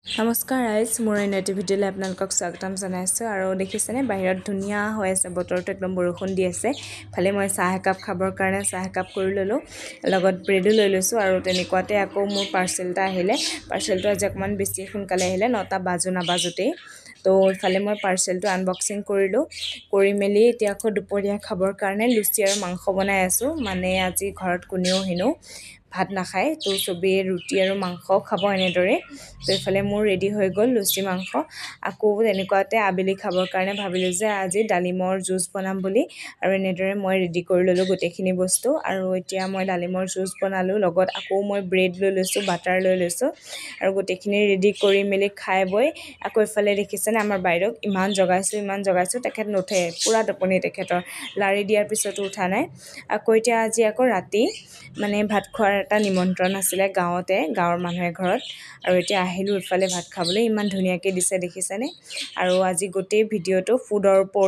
নমস্কাৰ ৰাইজ, মোৰ এই নেটিভিটিলৈ আপোনালোকক স্বাগতম জনাইছোঁ। আৰু দেখিছেনে বাহিৰত ধুনীয়া হৈ আছে, বতৰটো একদম বৰষুণ দি আছে। ফালে মই চাহ একাপ খাবৰ কাৰণে চাহ একাপ কৰি ল'লোঁ, লগত ব্ৰেডো লৈ লৈছোঁ। আৰু তেনেকুৱাতে আকৌ মোৰ পাৰ্চেল এটা আহিলে। পাৰ্চেলটো আজি অকণমান বেছি সোনকালে আহিলে, 9টা নাবাজোতেই। তো ইফালে মই পাৰ্চেলটো আনবক্সিং কৰিলোঁ, কৰি মেলি এতিয়া আকৌ দুপৰীয়া খাবৰ কাৰণে লুচি আৰু মাংস বনাই আছোঁ। মানে আজি ঘৰত কোনেও হেনো ভাত নাখায়, তো চবেই ৰুটি আৰু মাংস খাব এনেদৰে। তো এইফালে মোৰ ৰেডি হৈ গ'ল লুচি মাংস। আকৌ তেনেকুৱাতে আবেলি খাবৰ কাৰণে ভাবিলোঁ যে আজি ডালিমৰ জুচ বনাম বুলি, আৰু এনেদৰে মই ৰেডি কৰি ল'লোঁ গোটেইখিনি বস্তু। আৰু এতিয়া মই ডালিমৰ জুচ বনালোঁ, লগত আকৌ মই ব্ৰেড লৈ লৈছোঁ, বাটাৰ লৈ লৈছোঁ, আৰু গোটেইখিনি ৰেডি কৰি মেলি খাই বৈ আকৌ ইফালে দেখিছেনে আমাৰ বাইদেউক ইমান জগাইছোঁ, তেখেত নুঠে, পূৰা টোপনি তেখেতৰ, লাৰি দিয়াৰ পিছতো উঠা নাই। আকৌ এতিয়া আজি আকৌ ৰাতি মানে ভাত খোৱাৰ এটা নিমন্ত্ৰণ আছিলে গাঁৱতে, গাঁৱৰ মানুহে ঘৰত। আৰু এতিয়া আহিলোঁ ইফালে ভাত খাবলৈ, ইমান ধুনীয়াকৈ দিছে দেখিছেনে। আৰু আজি গোটেই ভিডিঅ'টো ফুডৰ ওপৰত